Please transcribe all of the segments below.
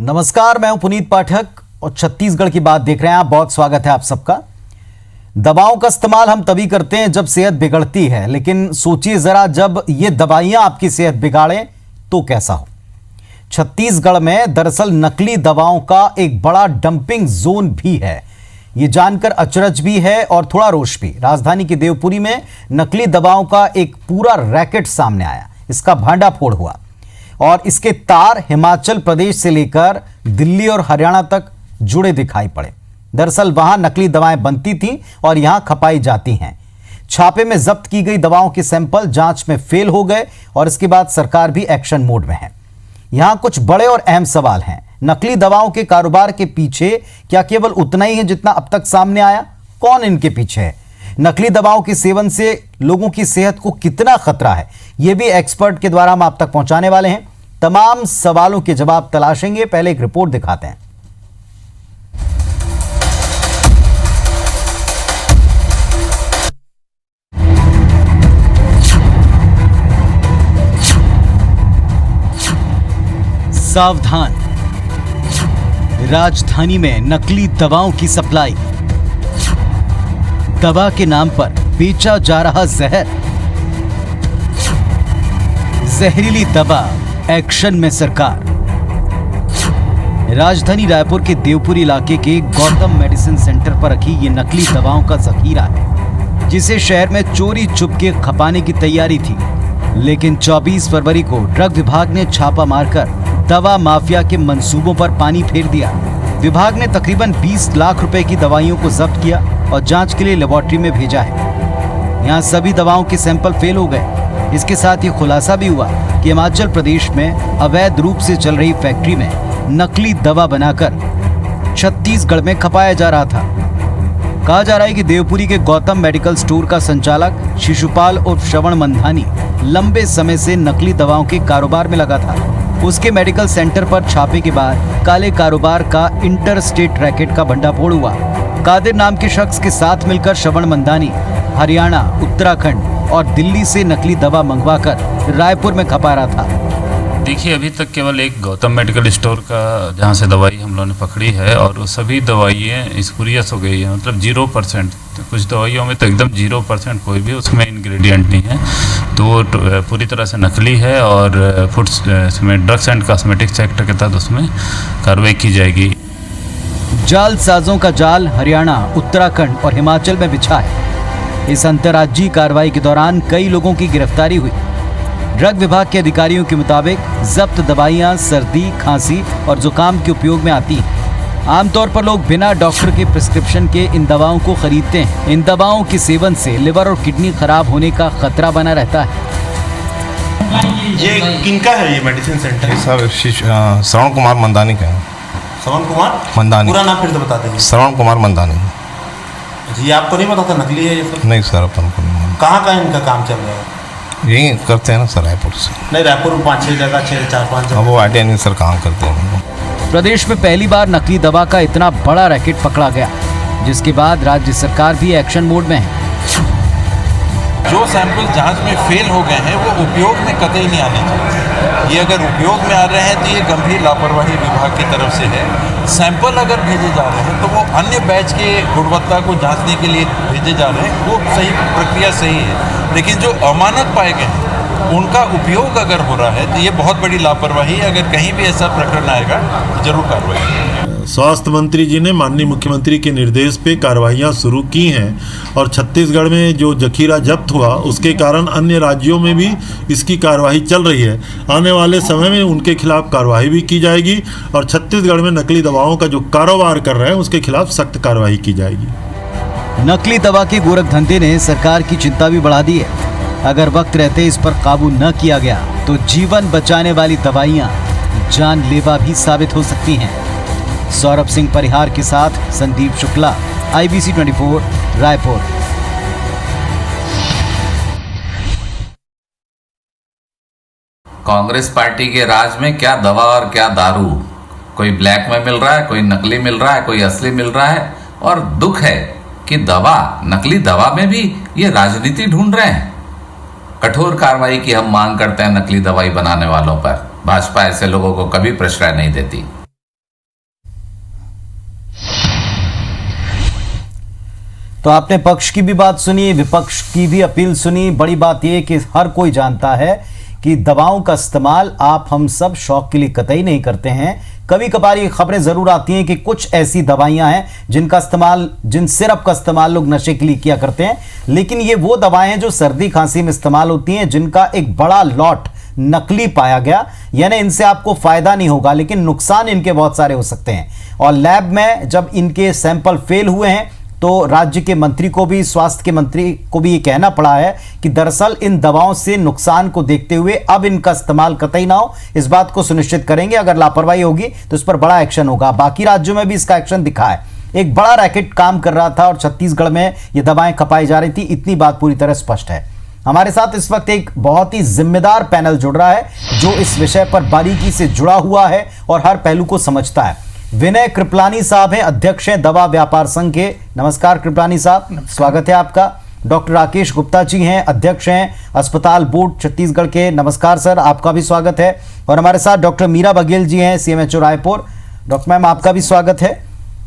नमस्कार, मैं हूं पुनीत पाठक और छत्तीसगढ़ की बात देख रहे हैं आप। बहुत स्वागत है आप सबका। दवाओं का इस्तेमाल हम तभी करते हैं जब सेहत बिगड़ती है, लेकिन सोचिए जरा, जब ये दवाइयां आपकी सेहत बिगाड़ें तो कैसा हो। छत्तीसगढ़ में दरअसल नकली दवाओं का एक बड़ा डंपिंग जोन भी है। ये जानकर अचरज भी है और थोड़ा रोष भी। राजधानी की देवपुरी में नकली दवाओं का एक पूरा रैकेट सामने आया। इसका भांडाफोड़ हुआ और इसके तार हिमाचल प्रदेश से लेकर दिल्ली और हरियाणा तक जुड़े दिखाई पड़े। दरअसल वहां नकली दवाएं बनती थीं और यहां खपाई जाती हैं। छापे में जब्त की गई दवाओं के सैंपल जांच में फेल हो गए और इसके बाद सरकार भी एक्शन मोड में है। यहां कुछ बड़े और अहम सवाल हैं। नकली दवाओं के कारोबार के पीछे क्या केवल उतना ही है जितना अब तक सामने आया? कौन इनके पीछे है? नकली दवाओं के सेवन से लोगों की सेहत को कितना खतरा है, यह भी एक्सपर्ट के द्वारा हम आप तक पहुंचाने वाले हैं। तमाम सवालों के जवाब तलाशेंगे। पहले एक रिपोर्ट दिखाते हैं। सावधान, राजधानी में नकली दवाओं की सप्लाई। दवा के नाम पर बेचा जा रहा जहर। जहरीली दवा, एक्शन में सरकार। राजधानी रायपुर के देवपुरी इलाके के गौतम मेडिसिन सेंटर पर रखी ये नकली दवाओं का जखीरा है, जिसे शहर में चोरी छुपके खपाने की तैयारी थी। लेकिन 24 फरवरी को ड्रग विभाग ने छापा मारकर दवा माफिया के मंसूबों पर पानी फेर दिया। विभाग ने तकरीबन 20 लाख रुपए की दवाइयों को जब्त किया और जांच के लिए लेबोरेटरी में भेजा है। यहां सभी दवाओं के सैंपल फेल हो गए। इसके साथ ये खुलासा भी हुआ कि हिमाचल प्रदेश में अवैध रूप से चल रही फैक्ट्री में नकली दवा बनाकर छत्तीसगढ़ में खपाया जा रहा था। कहा जा रहा है कि देवपुरी के गौतम मेडिकल स्टोर का संचालक शिशुपाल और श्रवण मंधानी लंबे समय से नकली दवाओं के कारोबार में लगा था। उसके मेडिकल सेंटर पर छापे के बाद काले कारोबार का इंटर स्टेट रैकेट का भंडाफोड़ हुआ। कादिर नाम के शख्स के साथ मिलकर श्रवण मंधानी हरियाणा, उत्तराखंड और दिल्ली से नकली दवा मंगवाकर रायपुर में खपा रहा था। देखिए, अभी तक केवल एक गौतम मेडिकल स्टोर का जहाँ से दवाई हम लोगों ने पकड़ी है और वो सभी दवाइयाँ स्पूरियस हो गई है, मतलब 0%। कुछ दवाइयों में तो एकदम 0% कोई भी उसमें इंग्रेडिएंट नहीं है, तो वो पूरी तरह से नकली है और फूड्स में ड्रग्स एंड कॉस्मेटिक्स एक्ट के तहत उसमें कार्रवाई की जाएगी। जालसाजों का जाल हरियाणा, उत्तराखंड और हिमाचल में बिछा है। इस अंतर्राज्यीय कार्रवाई के दौरान कई लोगों की गिरफ्तारी हुई। ड्रग विभाग के अधिकारियों के मुताबिक जब्त दवाइयां सर्दी, खांसी और जुकाम के उपयोग में आती हैं। आमतौर पर लोग बिना डॉक्टर के प्रिस्क्रिप्शन के इन दवाओं को खरीदते हैं। इन दवाओं के सेवन से लिवर और किडनी खराब होने का खतरा बना रहता है। ये किनका है ये medicine centre? Sir Shravan Kumar Mandani का है। श्रवण कुमार मंदानी। पूरा नाम फिर से बता दीजिए। श्रवण कुमार मंदानी। जी, आपको नहीं पता था नकली है ये सब? नहीं सर, अपन को नहीं। कहाँ इनका काम चल रहा है? यही करते हैं ना सर, रायपुर से। नहीं, रायपुर में 5-6 जगह, 4-5 जगह। वो आइडिया नहीं सर, काम करते हैं। प्रदेश में पहली बार नकली दवा का इतना बड़ा रैकेट पकड़ा गया, जिसके बाद राज्य सरकार भी एक्शन मोड में है। जो सैंपल जांच में फेल हो गए हैं वो उपयोग में कतई नहीं आने चाहिए। ये अगर उपयोग में आ रहे हैं तो ये गंभीर लापरवाही विभाग की तरफ से है। सैंपल अगर भेजे जा रहे हैं तो वो अन्य बैच के गुणवत्ता को जांचने के लिए भेजे जा रहे हैं, वो सही प्रक्रिया सही है। लेकिन जो अमानक पाए गए हैं उनका उपयोग अगर हो रहा है तो ये बहुत बड़ी लापरवाही है। अगर कहीं भी ऐसा प्रकरण आएगा तो जरूर कार्रवाई। स्वास्थ्य मंत्री जी ने माननीय मुख्यमंत्री के निर्देश पे कार्रवाइयाँ शुरू की हैं और छत्तीसगढ़ में जो जखीरा जब्त हुआ उसके कारण अन्य राज्यों में भी इसकी कार्रवाई चल रही है। आने वाले समय में उनके खिलाफ कार्रवाई भी की जाएगी और छत्तीसगढ़ में नकली दवाओं का जो कारोबार कर रहे हैं उसके खिलाफ सख्त कार्रवाई की जाएगी। नकली दवा के गोरख धंधे ने सरकार की चिंता भी बढ़ा दी है। अगर वक्त रहते इस पर काबू न किया गया तो जीवन बचाने वाली दवाइयां जानलेवा भी साबित हो सकती हैं। सौरभ सिंह परिहार के साथ संदीप शुक्ला, IBC 24, रायपुर। कांग्रेस पार्टी के राज में क्या दवा और क्या दारू, कोई ब्लैक में मिल रहा है, कोई नकली मिल रहा है, कोई असली मिल रहा है। और दुख है कि नकली दवा में भी ये राजनीति ढूंढ रहे हैं। कठोर कार्रवाई की हम मांग करते हैं नकली दवाई बनाने वालों पर। भाजपा ऐसे लोगों को कभी प्रश्रय नहीं देती। तो आपने पक्ष की भी बात सुनी, विपक्ष की भी अपील सुनी। बड़ी बात यह कि हर कोई जानता है कि दवाओं का इस्तेमाल आप हम सब शौक के लिए कतई नहीं करते हैं। कभी कभार ये खबरें जरूर आती हैं कि कुछ ऐसी दवाइयां हैं जिन सिरप का इस्तेमाल लोग नशे के लिए किया करते हैं, लेकिन ये वो दवाएं हैं जो सर्दी खांसी में इस्तेमाल होती हैं, जिनका एक बड़ा लॉट नकली पाया गया। यानी इनसे आपको फायदा नहीं होगा, लेकिन नुकसान इनके बहुत सारे हो सकते हैं। और लैब में जब इनके सैंपल फेल हुए हैं तो राज्य के मंत्री को भी, स्वास्थ्य के मंत्री को भी ये कहना पड़ा है कि दरअसल इन दवाओं से नुकसान को देखते हुए अब इनका इस्तेमाल कतई ना हो। इस बात को सुनिश्चित करेंगे। अगर लापरवाही होगी तो इस पर बड़ा एक्शन होगा। बाकी राज्यों में भी इसका एक्शन दिखा है। एक बड़ा रैकेट काम कर रहा था और छत्तीसगढ़ में ये दवाएं खपाई जा रही थी, इतनी बात पूरी तरह स्पष्ट है। हमारे साथ इस वक्त एक बहुत ही जिम्मेदार पैनल जुड़ रहा है जो इस विषय पर बारीकी से जुड़ा हुआ है और हर पहलू को समझता है। विनय कृपलानी साहब हैं, अध्यक्ष हैं दवा व्यापार संघ के। नमस्कार कृपलानी साहब, स्वागत है आपका। डॉक्टर राकेश गुप्ता जी हैं, अध्यक्ष हैं अस्पताल बोर्ड छत्तीसगढ़ के। नमस्कार सर, आपका भी स्वागत है। और हमारे साथ डॉक्टर मीरा बघेल जी हैं, CMHO रायपुर। डॉक्टर मैम, आपका भी स्वागत है।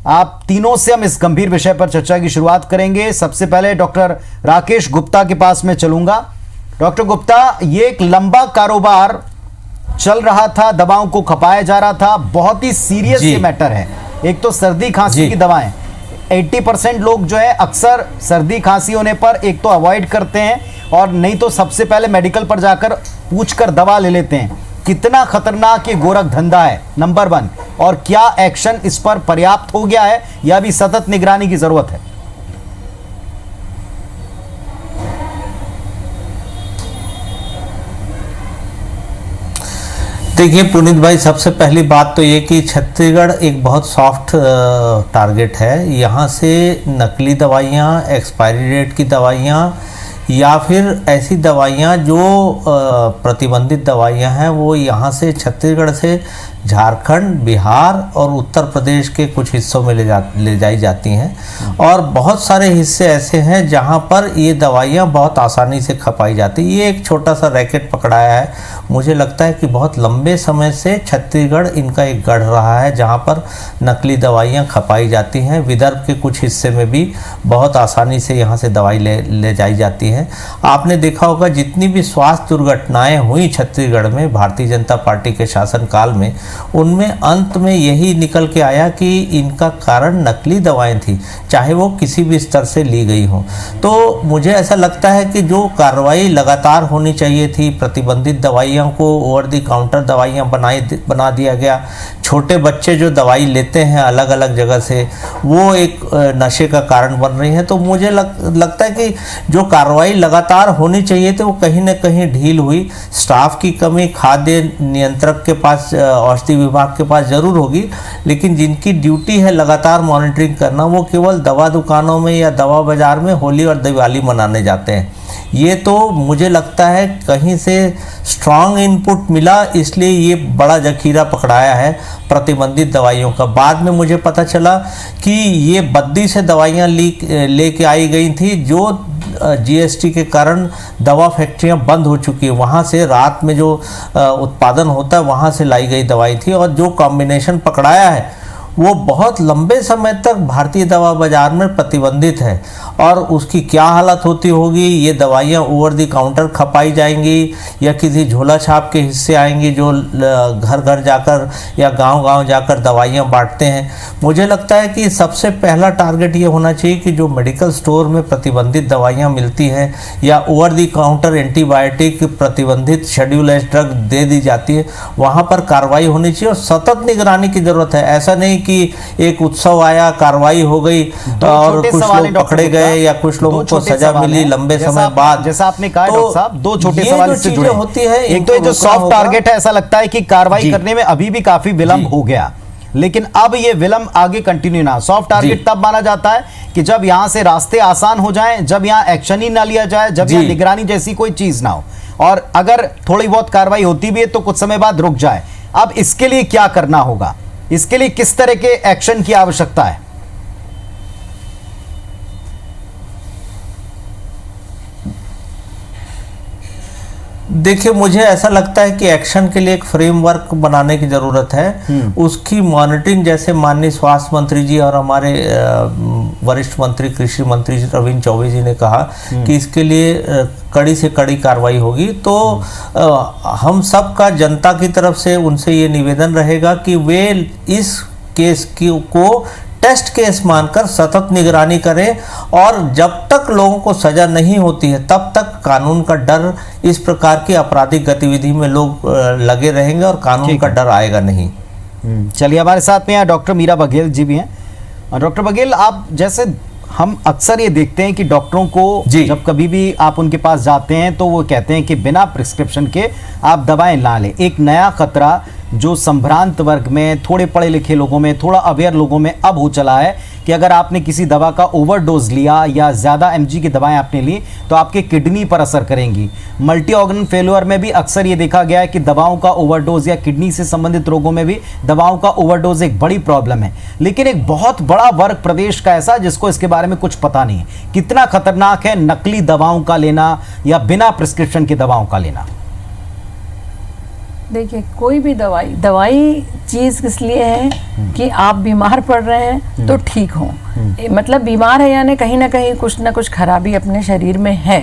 आप तीनों से हम इस गंभीर विषय पर चर्चा की शुरुआत करेंगे। सबसे पहले डॉक्टर राकेश गुप्ता के पास में चलूंगा। डॉक्टर गुप्ता, ये एक लंबा कारोबार चल रहा था, दवाओं को खपाया जा रहा था, बहुत ही सीरियस ये मैटर है। एक तो सर्दी खांसी की दवाएं, 80% लोग जो है अक्सर सर्दी खांसी होने पर एक तो अवॉइड करते हैं और नहीं तो सबसे पहले मेडिकल पर जाकर पूछकर दवा ले लेते हैं। कितना खतरनाक ये गोरख धंधा है, नंबर 1। और क्या एक्शन इस पर पर्याप्त हो गया है या भी सतत निगरानी की जरूरत है? देखिए पुनीत भाई, सबसे पहली बात तो ये कि छत्तीसगढ़ एक बहुत सॉफ्ट टारगेट है। यहाँ से नकली दवाइयाँ, एक्सपायरी डेट की दवाइयाँ या फिर ऐसी दवाइयाँ जो प्रतिबंधित दवाइयाँ हैं वो यहाँ से छत्तीसगढ़ से झारखंड, बिहार और उत्तर प्रदेश के कुछ हिस्सों में ले जाई जाती हैं। और बहुत सारे हिस्से ऐसे हैं जहाँ पर ये दवाइयाँ बहुत आसानी से खपाई जाती। ये एक छोटा सा रैकेट पकड़ाया है। मुझे लगता है कि बहुत लंबे समय से छत्तीसगढ़ इनका एक गढ़ रहा है जहाँ पर नकली दवाइयाँ खपाई जाती हैं। विदर्भ के कुछ हिस्से में भी बहुत आसानी से यहाँ से दवाई ले जाई जाती है। आपने देखा होगा जितनी भी स्वास्थ्य दुर्घटनाएँ हुई छत्तीसगढ़ में भारतीय जनता पार्टी के शासनकाल में, उनमें अंत में यही निकल के आया कि इनका कारण नकली दवाएं थी, चाहे वो किसी भी स्तर से ली गई हो। तो मुझे ऐसा लगता है कि जो कार्रवाई लगातार होनी चाहिए थी, प्रतिबंधित दवाइयों को ओवर द काउंटर दवाइयाँ बना दिया गया। छोटे बच्चे जो दवाई लेते हैं अलग अलग जगह से, वो एक नशे का कारण बन रही है। तो मुझे लगता है कि जो कार्रवाई लगातार होनी चाहिए थी वो कहीं ना कहीं ढील हुई। स्टाफ की कमी खाद्य नियंत्रक के पास, औषधि विभाग के पास जरूर होगी, लेकिन जिनकी ड्यूटी है लगातार मॉनिटरिंग करना, वो केवल दवा दुकानों में या दवा बाजार में होली और दिवाली मनाने जाते हैं। ये तो मुझे लगता है कहीं से स्ट्रांग इनपुट मिला, इसलिए ये बड़ा जखीरा पकड़ाया है प्रतिबंधित दवाइयों का। बाद में मुझे पता चला कि ये बद्दी से दवाइयाँ लेके आई गई थी, जो GST के कारण दवा फैक्ट्रियां बंद हो चुकी है। वहाँ से रात में जो उत्पादन होता है वहाँ से लाई गई दवाई थी। और जो कॉम्बिनेशन पकड़ाया है वो बहुत लंबे समय तक भारतीय दवा बाजार में प्रतिबंधित है। और उसकी क्या हालत होती होगी, ये दवाइयाँ ओवर द काउंटर खपाई जाएंगी या किसी झोला छाप के हिस्से आएंगी जो घर घर जाकर या गांव-गांव जाकर दवाइयाँ बांटते हैं। मुझे लगता है कि सबसे पहला टारगेट ये होना चाहिए कि जो मेडिकल स्टोर में प्रतिबंधित दवाइयाँ मिलती हैं या ओवर द काउंटर एंटीबायोटिक प्रतिबंधित शेड्यूल एस ड्रग दे दी जाती है, वहाँ पर कार्रवाई होनी चाहिए और सतत निगरानी की ज़रूरत है। ऐसा नहीं कि एक उत्सव आया, कार्रवाई हो गई और कुछ लोग पकड़े गए या कुछ लोगों को सजा मिली लंबे समय बाद। जैसा आपने कहा डॉक्टर साहब, दो छोटे सवाल इससे जुड़े होती है। एक तो ये जो सॉफ्ट टारगेट है, ऐसा लगता है कि कार्रवाई करने में अभी भी काफी विलंब हो गया, लेकिन अब ये विलंब आगे कंटिन्यू ना। सॉफ्ट टारगेट तब माना जाता है कि जब यहां से रास्ते आसान हो जाएं, जब यहां एक्शन ही ना लिया जाए, जब यहां निगरानी जैसी कोई चीज ना हो, और अगर थोड़ी बहुत कार्रवाई होती भी है तो कुछ समय बाद रुक जाए। अब इसके लिए क्या करना होगा, इसके लिए किस तरह के एक्शन की आवश्यकता है? देखिए, मुझे ऐसा लगता है कि एक्शन के लिए एक फ्रेमवर्क बनाने की ज़रूरत है। उसकी मॉनिटरिंग जैसे माननीय स्वास्थ्य मंत्री जी और हमारे वरिष्ठ मंत्री कृषि मंत्री रविंद्र चौबे जी ने कहा कि इसके लिए कड़ी से कड़ी कार्रवाई होगी। तो हम सब का जनता की तरफ से उनसे ये निवेदन रहेगा कि वे इस केस को टेस्ट केस मानकर सतत निगरानी करें और जब तक लोगों को सजा नहीं होती है तब तक कानून का डर, इस प्रकार की आपराधिक गतिविधि में लोग लगे रहेंगे और कानून का डर आएगा नहीं। चलिए, हमारे साथ में डॉक्टर मीरा बघेल जी भी हैं। डॉक्टर बघेल, आप जैसे हम अक्सर ये देखते हैं कि डॉक्टरों को जब कभी भी आप उनके पास जाते हैं तो वो कहते हैं कि बिना प्रिस्क्रिप्शन के आप दवाएं ना लें। एक नया खतरा जो संभ्रांत वर्ग में, थोड़े पढ़े लिखे लोगों में, थोड़ा अवेयर लोगों में अब हो चला है कि अगर आपने किसी दवा का ओवरडोज लिया या ज़्यादा mg की दवाएं आपने ली तो आपके किडनी पर असर करेंगी। मल्टी ऑर्गन फेल्योर में भी अक्सर ये देखा गया है कि दवाओं का ओवरडोज या किडनी से संबंधित रोगों में भी दवाओं का ओवरडोज एक बड़ी प्रॉब्लम है। लेकिन एक बहुत बड़ा वर्ग प्रदेश का ऐसा जिसको इसके बारे में कुछ पता नहीं है। कितना खतरनाक है नकली दवाओं का लेना या बिना प्रिस्क्रिप्शन की दवाओं का लेना? देखिए, कोई भी दवाई चीज़ इसलिए है कि आप बीमार पड़ रहे हैं तो ठीक हो। मतलब बीमार है यानी कहीं ना कहीं कुछ ना कुछ खराबी अपने शरीर में है।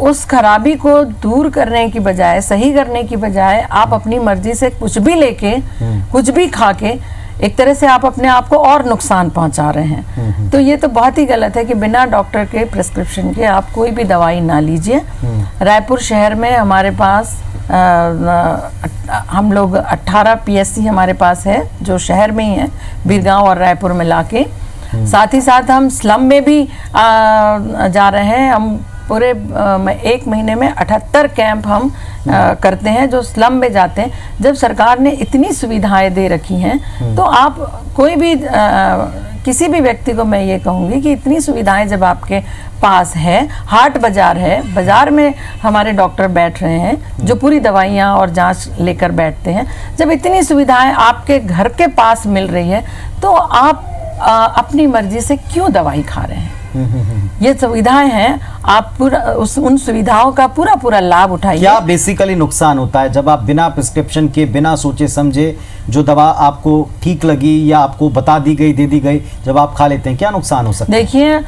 उस खराबी को दूर करने की बजाय, सही करने की बजाय आप अपनी मर्जी से कुछ भी लेके, कुछ भी खा के एक तरह से आप अपने आप को और नुकसान पहुंचा रहे हैं। तो ये तो बहुत ही गलत है कि बिना डॉक्टर के प्रिस्क्रिप्शन के आप कोई भी दवाई ना लीजिए। रायपुर शहर में हमारे पास हम लोग 18 PSC हमारे पास है जो शहर में ही है, बीरगांव और रायपुर मिला के। साथ ही साथ हम स्लम में भी जा रहे हैं। हम पूरे 1 महीने में 78 कैंप हम करते हैं जो स्लम में जाते हैं। जब सरकार ने इतनी सुविधाएं दे रखी हैं तो आप कोई भी किसी भी व्यक्ति को मैं ये कहूँगी कि इतनी सुविधाएं जब आपके पास है, हाट बाजार है, बाजार में हमारे डॉक्टर बैठ रहे हैं जो पूरी दवाइयाँ और जांच लेकर बैठते हैं, जब इतनी सुविधाएं आपके घर के पास मिल रही है तो आप अपनी मर्जी से क्यों दवाई खा रहे हैं? ये सुविधाएं हैं, आप पूरा उन सुविधाओं का पूरा लाभ उठाइए। क्या बेसिकली नुकसान होता है जब आप बिना प्रिस्क्रिप्शन के, बिना सोचे समझे जो दवा आपको ठीक लगी या आपको बता दी गई, दे दी गई, जब आप खा लेते हैं, क्या नुकसान हो सकता है? देखिए,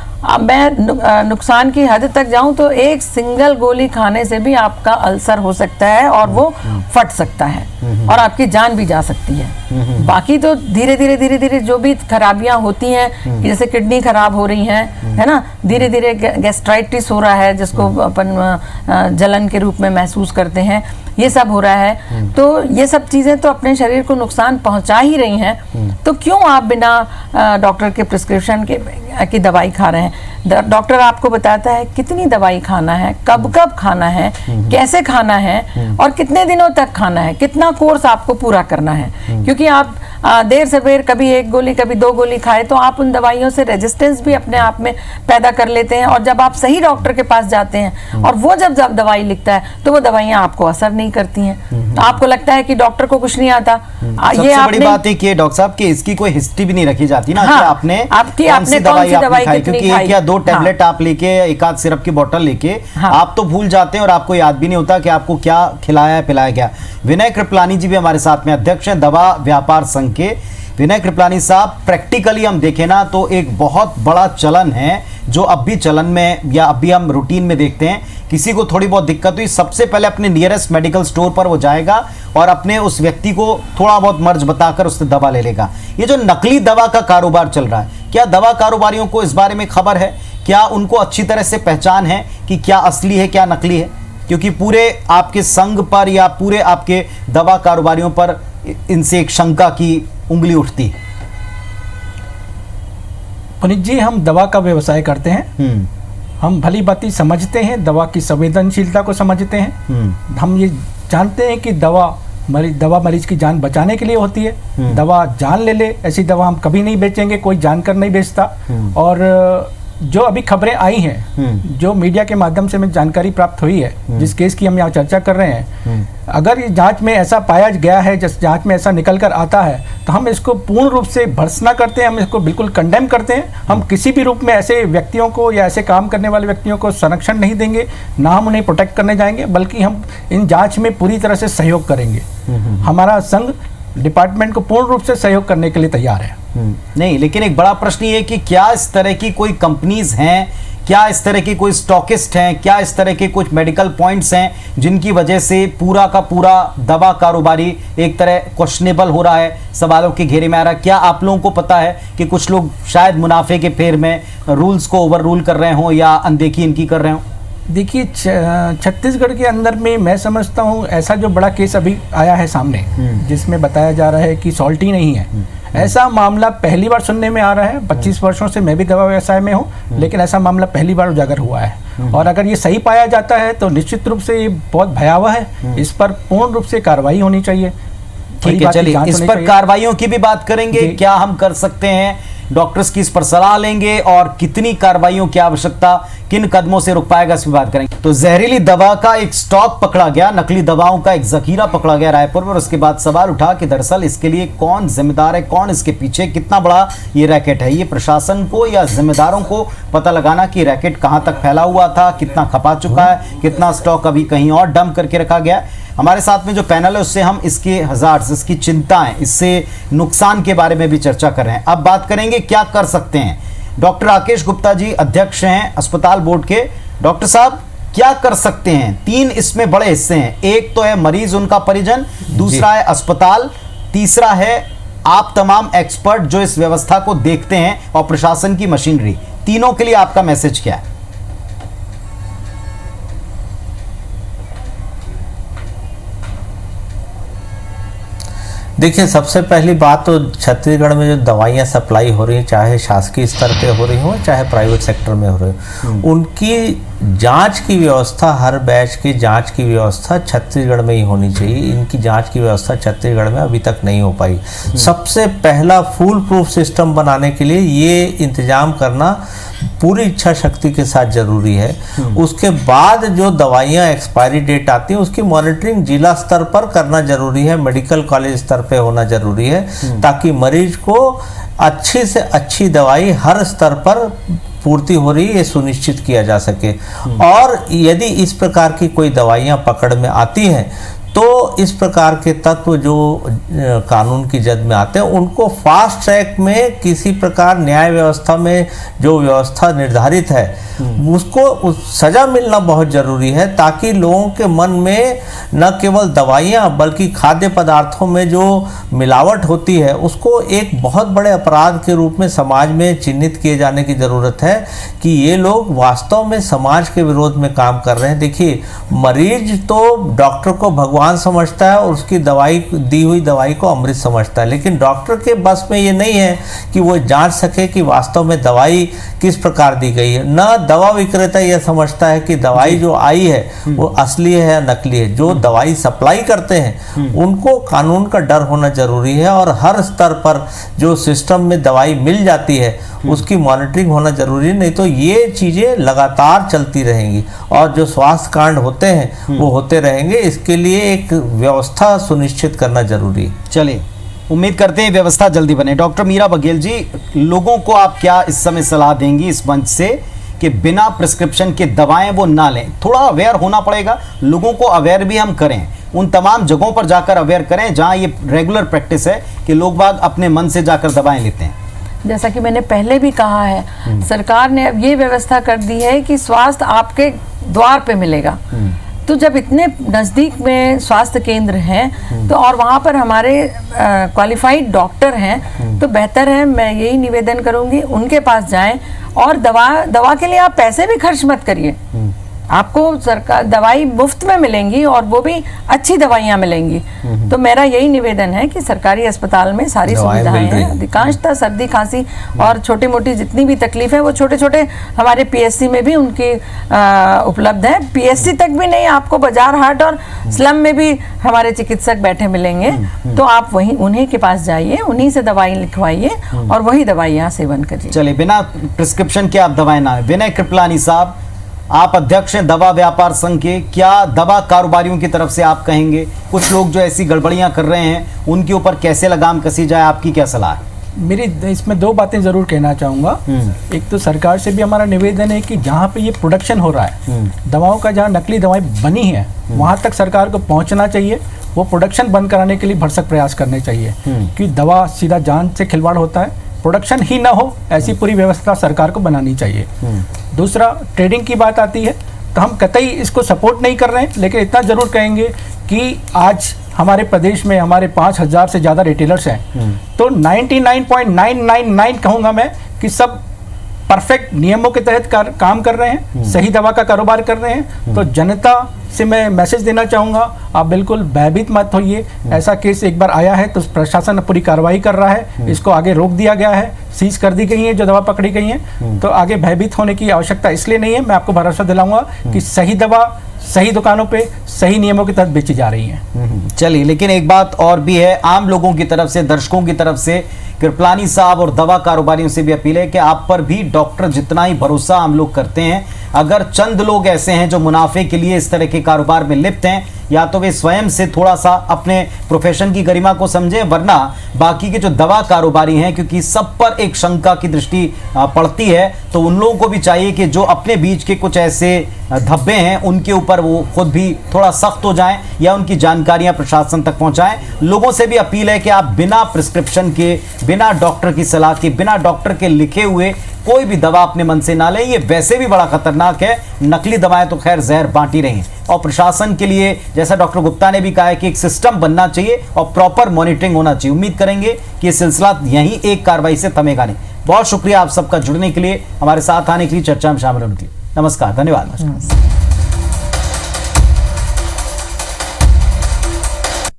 मैं नुकसान की हद तक जाऊं तो एक सिंगल गोली खाने से भी आपका अल्सर हो सकता है और वो फट सकता है और आपकी जान भी जा सकती है। बाकी तो धीरे धीरे जो भी खराबियां होती हैं, जैसे किडनी खराब हो रही हैं, है ना, धीरे धीरे गैस्ट्राइटिस हो रहा है जिसको अपन जलन के रूप में महसूस करते हैं, ये सब हो रहा है। तो ये सब चीजें तो अपने शरीर को नुकसान पहुंचा ही रही हैं। तो क्यों आप बिना डॉक्टर के प्रिस्क्रिप्शन की दवाई खा रहे हैं? डॉक्टर आपको बताता है कितनी दवाई खाना है, कब कब खाना है, कैसे खाना है और कितने दिनों तक खाना है, कितना कोर्स आपको पूरा करना है। क्योंकि आप देर से बेर कभी 1 गोली कभी 2 गोली खाए तो आप उन दवाइयों से रेजिस्टेंस भी अपने आप में पैदा कर लेते हैं। और जब आप सही डॉक्टर के पास जाते हैं और वो जब दवाई लिखता है तो वो दवाइयाँ आपको असर नहीं करती हैं। तो आपको लगता है कि डॉक्टर को कुछ नहीं आता। ये बड़ी बात है कि डॉक्टर साहब कि इसकी कोई हिस्ट्री भी नहीं रखी जाती ना, हाँ, कि आपने कौन सी दवाई खाई, क्योंकि 1 या 2 टैबलेट आप लेके, 1 आध सिरप की बोतल लेके आप तो भूल जाते हैं और आपको याद भी नहीं होता कि आपको क्या खिलाया पिलाया गया। विनय कृपलानी जी भी हमारे साथ में अध्यक्ष हैं दवा व्यापार संघ के। विनय कृपलानी साहब, प्रैक्टिकली हम देखें ना तो एक बहुत बड़ा चलन है जो अब भी चलन में या अभी हम रूटीन में देखते हैं। किसी को थोड़ी बहुत दिक्कत हुई, सबसे पहले अपने नियरेस्ट मेडिकल स्टोर पर वो जाएगा और अपने उस व्यक्ति को थोड़ा बहुत मर्ज बताकर उससे दवा ले लेगा। ये जो नकली दवा का कारोबार चल रहा है, क्या दवा कारोबारियों को इस बारे में खबर है? क्या उनको अच्छी तरह से पहचान है कि क्या असली है क्या नकली है? क्योंकि पूरे आपके संघ पर या पूरे आपके दवा कारोबारियों पर इनसे एक शंका की उंगली उठती है। पुनीत जी, हम दवा का व्यवसाय करते हैं। हम भली बाती समझते हैं, दवा की संवेदनशीलता को समझते हैं। हम ये जानते हैं कि दवा मरीज की जान बचाने के लिए होती है। दवा जान ले ले ऐसी दवा हम कभी नहीं बेचेंगे, कोई जानकर नहीं बेचता। और जो अभी खबरें आई हैं, जो मीडिया के माध्यम से हमें जानकारी प्राप्त हुई है, जिस केस की हम यहाँ चर्चा कर रहे हैं, अगर ये जांच में ऐसा पाया गया है, जिस जांच में ऐसा निकल कर आता है, तो हम इसको पूर्ण रूप से भर्त्सना करते हैं, हम इसको बिल्कुल कंडेम करते हैं। हम किसी भी रूप में ऐसे व्यक्तियों को या ऐसे काम करने वाले व्यक्तियों को संरक्षण नहीं देंगे, ना हम उन्हें प्रोटेक्ट करने जाएंगे, बल्कि हम इन जाँच में पूरी तरह से सहयोग करेंगे। हमारा संघ डिपार्टमेंट को पूर्ण रूप से सहयोग करने के लिए तैयार है। नहीं, लेकिन एक बड़ा प्रश्न ये है कि क्या इस तरह की कोई कंपनीज हैं, क्या इस तरह के कोई स्टॉकिस्ट हैं, क्या इस तरह के कुछ मेडिकल पॉइंट्स हैं जिनकी वजह से पूरा का पूरा दवा कारोबारी एक तरह क्वेश्चनेबल हो रहा है, सवालों के घेरे में आ रहा है? क्या आप लोगों को पता है कि कुछ लोग शायद मुनाफे के फेर में रूल्स को ओवर रूल कर रहे हों या अनदेखी इनकी कर रहे हों? देखिए, छत्तीसगढ़ के अंदर में मैं समझता हूँ ऐसा जो बड़ा केस अभी आया है सामने, जिसमें बताया जा रहा है कि सॉल्टी नहीं है, ऐसा मामला पहली बार सुनने में आ रहा है। 25 वर्षों से मैं भी दवा व्यवसाय में हूँ, लेकिन ऐसा मामला पहली बार उजागर हुआ है। और अगर ये सही पाया जाता है तो निश्चित रूप से ये बहुत भयावह है, इस पर पूर्ण रूप से कार्रवाई होनी चाहिए। ठीक है, चलिए इस पर कार्रवाइयों की भी बात करेंगे। क्या हम कर सकते हैं, डॉक्टर्स की इस पर सलाह लेंगे और कितनी कार्रवाइयों की आवश्यकता, किन कदमों से रुक पाएगा, इस पर बात करेंगे। तो जहरीली दवा का एक स्टॉक पकड़ा गया, नकली दवाओं का एक जखीरा पकड़ा गया रायपुर में, और उसके बाद सवाल उठा कि दरअसल इसके लिए कौन जिम्मेदार है, कौन इसके पीछे, कितना बड़ा ये रैकेट है। ये प्रशासन को या जिम्मेदारों को पता लगाना कि रैकेट कहां तक फैला हुआ था, कितना खपा चुका है, कितना स्टॉक अभी कहीं और डंप करके रखा गया। हमारे साथ में जो पैनल है उससे हम इसके हजार्ड्स, इसकी चिंताएं, इससे नुकसान के बारे में भी चर्चा कर रहे हैं। अब बात करेंगे क्या कर सकते हैं। डॉक्टर राकेश गुप्ता जी अध्यक्ष हैं अस्पताल बोर्ड के। डॉक्टर साहब, क्या कर सकते हैं? 3 इसमें बड़े हिस्से हैं। एक तो है मरीज, उनका परिजन, दूसरा है अस्पताल, तीसरा है आप तमाम एक्सपर्ट जो इस व्यवस्था को देखते हैं और प्रशासन की मशीनरी। तीनों के लिए आपका मैसेज क्या है? देखिए, सबसे पहली बात तो छत्तीसगढ़ में जो दवाइयाँ सप्लाई हो रही हैं, चाहे शासकीय स्तर पे हो रही हो चाहे प्राइवेट सेक्टर में हो रही हो, उनकी जांच की व्यवस्था, हर बैच की जांच की व्यवस्था छत्तीसगढ़ में ही होनी चाहिए। इनकी जांच की व्यवस्था छत्तीसगढ़ में अभी तक नहीं हो पाई। सबसे पहला फुल प्रूफ सिस्टम बनाने के लिए ये इंतजाम करना पूरी इच्छा शक्ति के साथ जरूरी है। उसके बाद जो दवाइयाँ एक्सपायरी डेट आती हैं उसकी मॉनिटरिंग जिला स्तर पर करना जरूरी है, मेडिकल कॉलेज स्तर पे होना जरूरी है, ताकि मरीज को अच्छी से अच्छी दवाई हर स्तर पर पूर्ति हो रही है ये सुनिश्चित किया जा सके। और यदि इस प्रकार की कोई दवाइयाँ पकड़ में आती हैं तो इस प्रकार के तत्व जो कानून की जद में आते हैं उनको फास्ट ट्रैक में किसी प्रकार न्याय व्यवस्था में जो व्यवस्था निर्धारित है उसको सजा मिलना बहुत जरूरी है, ताकि लोगों के मन में न केवल दवाइयाँ बल्कि खाद्य पदार्थों में जो मिलावट होती है उसको एक बहुत बड़े अपराध के रूप में समाज में चिन्हित किए जाने की ज़रूरत है कि ये लोग वास्तव में समाज के विरोध में काम कर रहे हैं। देखिए, मरीज तो डॉक्टर को भगवान समझता है और उसकी दवाई, दी हुई दवाई को अमृत समझता है, लेकिन डॉक्टर के बस में ये नहीं है कि वो जांच सके कि वास्तव में दवाई किस प्रकार दी गई है। न दवा विक्रेता यह समझता है कि दवाई जो आई है वो असली है या नकली है। जो दवाई सप्लाई करते हैं उनको कानून का डर होना जरूरी है, और हर स्तर पर जो सिस्टम में दवाई मिल जाती है उसकी मॉनिटरिंग होना जरूरी है, नहीं तो ये चीज़ें लगातार चलती रहेंगी और जो स्वास्थ्य कांड होते हैं वो होते रहेंगे। इसके लिए एक व्यवस्था सुनिश्चित करना जरूरी है। चलिए, उम्मीद करते हैं व्यवस्था जल्दी बने। डॉक्टर मीरा बघेल जी, लोगों को आप क्या इस समय सलाह देंगी इस मंच से कि बिना प्रिस्क्रिप्शन के दवाएं वो ना लें? थोड़ा अवेयर होना पड़ेगा, लोगों को अवेयर भी हम करें, उन तमाम जगहों पर जाकर अवेयर करें जहां ये रेगुलर प्रैक्टिस है कि लोग बाग अपने मन से जाकर दवाएं लेते हैं। जैसा कि मैंने पहले भी कहा है, सरकार ने अब ये व्यवस्था कर दी है कि स्वास्थ्य आपके द्वार पे मिलेगा। तो जब इतने नज़दीक में स्वास्थ्य केंद्र हैं तो और वहाँ पर हमारे क्वालिफाइड डॉक्टर हैं, तो बेहतर है, मैं यही निवेदन करूँगी, उनके पास जाएं और दवा के लिए आप पैसे भी खर्च मत करिए। आपको सरकार दवाई मुफ्त में मिलेंगी और वो भी अच्छी दवाइयाँ मिलेंगी। तो मेरा यही निवेदन है कि सरकारी अस्पताल में सारी सुविधाएं हैं, अधिकांशतः सर्दी खांसी और छोटी मोटी जितनी भी तकलीफ है वो छोटे छोटे हमारे पीएससी में भी उनकी उपलब्ध है। पीएससी तक भी नहीं, आपको बाजार हाट और स्लम में भी हमारे चिकित्सक बैठे मिलेंगे। तो आप वहीं उन्हीं के पास जाइए, उन्हीं से दवाई लिखवाइए और वही दवाइयाँ सेवन करिए। चलिए, बिना प्रिस्क्रिप्शन के आप दवाएं ना। विनय कृपलानी साहब, आप अध्यक्ष हैं दवा व्यापार संघ के, क्या दवा कारोबारियों की तरफ से आप कहेंगे कुछ लोग जो ऐसी गड़बड़ियां कर रहे हैं उनके ऊपर कैसे लगाम कसी जाए, आपकी क्या सलाह है? मेरी इसमें दो बातें ज़रूर कहना चाहूँगा। एक तो सरकार से भी हमारा निवेदन है कि जहाँ पे ये प्रोडक्शन हो रहा है, दवाओं का जहाँ नकली दवाएं बनी हैं, वहाँ तक सरकार को पहुँचना चाहिए। वो प्रोडक्शन बंद कराने के लिए भरसक प्रयास करने चाहिए, कि दवा सीधा जान से खिलवाड़ होता है, प्रोडक्शन ही ना हो, ऐसी पूरी व्यवस्था सरकार को बनानी चाहिए। दूसरा, ट्रेडिंग की बात आती है तो हम कतई इसको सपोर्ट नहीं कर रहे हैं, लेकिन इतना ज़रूर कहेंगे कि आज हमारे प्रदेश में हमारे 5,000 से ज़्यादा रिटेलर्स हैं, तो 99.999 कहूँगा मैं कि सब परफेक्ट नियमों के तहत काम कर रहे हैं, सही दवा का कारोबार कर रहे हैं। तो जनता से मैं मैसेज देना चाहूँगा, आप बिल्कुल भयभीत मत होइए। ऐसा केस एक बार आया है तो प्रशासन पूरी कार्रवाई कर रहा है, इसको आगे रोक दिया गया है, सीज कर दी गई है जो दवा पकड़ी गई है। तो आगे भयभीत होने की आवश्यकता इसलिए नहीं है। मैं आपको भरोसा दिलाऊंगा कि सही दवा सही दुकानों पे सही नियमों के तहत बेची जा रही है। चलिए, लेकिन एक बात और भी है, आम लोगों की तरफ से, दर्शकों की तरफ से, कृपलानी साहब और दवा कारोबारियों से भी अपील है कि आप पर भी डॉक्टर जितना ही भरोसा हम लोग करते हैं, अगर चंद लोग ऐसे हैं जो मुनाफे के लिए इस तरह के कारोबार में लिप्त हैं, या तो वे स्वयं से थोड़ा सा अपने प्रोफेशन की गरिमा को समझें, वरना बाकी के जो दवा कारोबारी हैं, क्योंकि सब पर एक शंका की दृष्टि पड़ती है, तो उन लोगों को भी चाहिए कि जो अपने बीच के कुछ ऐसे धब्बे हैं उनके ऊपर वो खुद भी थोड़ा सख्त हो जाएं, या उनकी जानकारियां प्रशासन तक पहुंचाएं। लोगों से भी अपील है कि आप बिना प्रिस्क्रिप्शन के, बिना डॉक्टर की सलाह के, बिना डॉक्टर के लिखे हुए कोई भी दवा अपने मन से ना लें। ये वैसे भी बड़ा खतरनाक है, नकली दवाएं तो खैर जहर बांटी रही हैं। और प्रशासन के लिए, जैसा डॉक्टर गुप्ता ने भी कहा है, कि एक सिस्टम बनना चाहिए और प्रॉपर मॉनिटरिंग होना चाहिए। उम्मीद करेंगे कि ये सिलसिला यहीं एक कार्रवाई से थमेगा नहीं। बहुत शुक्रिया आप सबका जुड़ने के लिए, हमारे साथ आने के लिए, चर्चा में शामिल होने के लिए। नमस्कार, धन्यवाद।